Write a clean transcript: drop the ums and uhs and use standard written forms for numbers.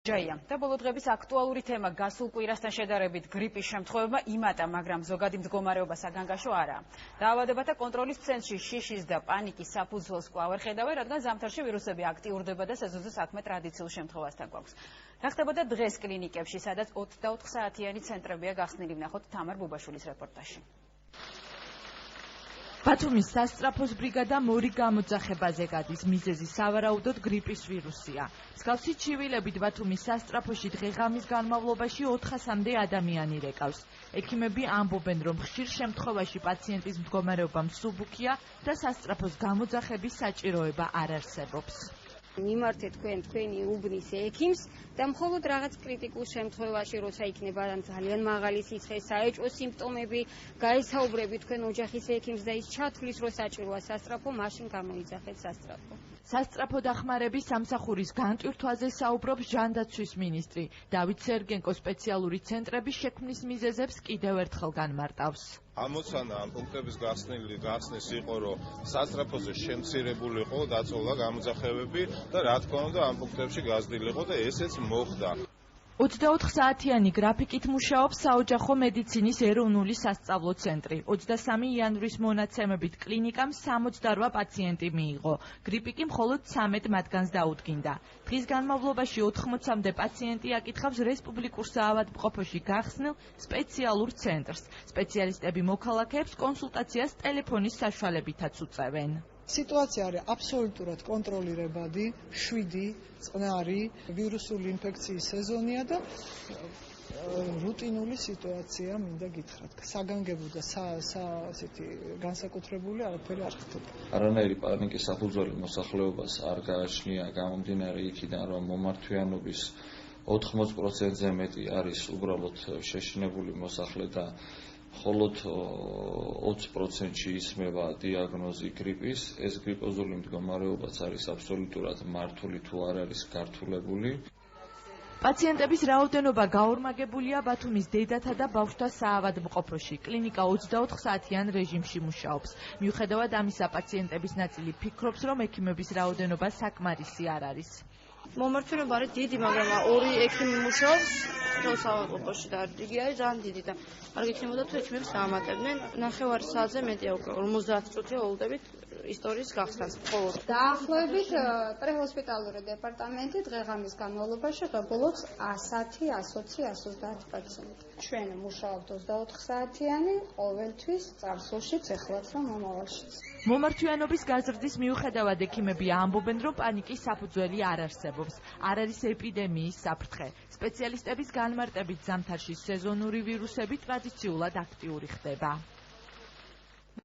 ჯაია და ბოლო დღების აქტუალური თემა გასულ კვირასთან შედარებით გრიპის შემთხვევებმა იმატა, მაგრამ ზოგადი მდგომარეობა საგანგაშო არაა. დაავადებათა კონტროლის ცენტრში შიშის და პანიკის საფუძველს კვლავ ვერ ხედავენ, რადგან ზამთარში ვირუსები აქტიურდება და სეზონზე საქმე ტრადიციულ შემთხვევასთან გვაქვს. რა ხდებოდა დღეს კლინიკებში, სადაც 24 საათიანი ცენტრებია გახსნილი, ვნახოთ თამარ ბუბაშვილის რეპორტაჟში. ბათუმის სასწრაფოს ბრიგადა მორი გამოძახებაზე გადის, მიზეზი სავარაუდოდ გრიპის ვირუსია. მსგავსი ჩივილებით ბათუმის სასწრაფოში დღე-ღამის განმავლობაში 400-მდე ადამიანი რეკავს. ექიმები ამბობენ, რომ ხშირ შემთხვევაში პაციენტის მდგომარეობა მსუბუქია და სასწრაფოს გამოძახების საჭიროება არ არსებობს. მიმართეთ თქვენი უბნის ექიმს და მხოლოდ რაღაც კრიტიკულ შემთხვევაში, როცა იქნება ძალიან მაღალი სიცხე, საეჭვო სიმპტომები, გაესაუბრებით თქვენ ოჯახის ექიმს და ის ჩათვლის, რომ საჭიროა სასწრაფო, მაშინ გამოიძახეთ სასწრაფო. სასწრაფო დახმარების სამსახურის განტვირთვაზე საუბრობს ჟანდაცვის მინისტრი. დავით სერგენკო სპეციალური ცენტრების შექმნის მიზეზებს კიდევ ერთხელ განმარტავს. ამოცანა ამ პუნქტების გახსნის იყო, რომ სასწრაფოზე შემცირებული იყო დაწოლა გამოძახებები და რა თქმა უნდა ამ პუნქტებში გაზრდილიყო და ესეც მოხდა. 24 საათიანი გრაფიკით მუშაობს საოჯახო მედიცინის ეროვნული სასწავლო ცენტრი. 23 იანვრის მონაცემებით კლინიკამ 68 პაციენტი მიიღო. გრიპი კი მხოლოდ 13 მათგანს დაუდგინდა. დღის განმავლობაში 80-მდე პაციენტი აკითხავს რესპუბლიკურ საავადმყოფოში გახსნილ სპეციალურ ცენტრს. სპეციალისტები მოქალაქეებს კონსულტაციას ტელეფონის საშუალებითაც უწევენ. სიტუაცია არის აბსოლუტურად კონტროლირებადი, 7 წყნარი ვირუსული ინფექციის სეზონია და რუტინული სიტუაცია მინდა გითხრათ. საგანგებო და ასეთი განსაკუთრებული არაფერი არ ხდება. არანაირი პანიკის საფუძველი მოსახლეობას არ გააჩნია, გამომდინარე იქიდან, რომ მომართვიანობის 80%-ზე მეტი არის უბრალოდ შეშინებული მოსახლე და მხოლოდ 20%-ში ისმება დიაგნოზი გრიპის. ეს გრიპოზული მდგომარეობაც არის აბსოლუტურად მართული თუ არ არის გართულებული. პაციენტების რაოდენობა გაორმაგებულია ბათუმის დედათა და ბავშვთა საავადმყოფოში. კლინიკა 24 საათიან რეჟიმში მუშაობს. მიუხედავად ამისა, პაციენტების ნაწილი ფიქრობს, რომ ექიმების რაოდენობა საკმარისი არ არის. მომართვიანობა არის დიდი, მაგრამ 2 ექიმი მუშაობს საავადმყოფოში და იგი არის ძალიან დიდი და არ გიქნებოდა თუ ექიმებს დაამატებდნენ. 9 საათზე მეტია უკვე 50 წუთია ვლდებით ისტორიის გახსნას. დაახლოებით პრეჰოსპიტალური დეპარტამენტი დღე-ღამის განმავლობაში ღებულობს 110, 120, 130 პაციენტი. ჩვენ მუშაობთ 24 საათიანი, ყოველთვის წარსულშიც, ეხლაც და მომავალშიც. მომართვიანობის გაზრდის მიუხედავად ექიმები ამბობენ, რომ პანიკის საფუძველი არ არსებობს. არ არის ეპიდემიის საფრთხე. სპეციალისტების განმარტებით ზამთარში სეზონური ვირუსები ტრადიციულად აქტიური ხდება.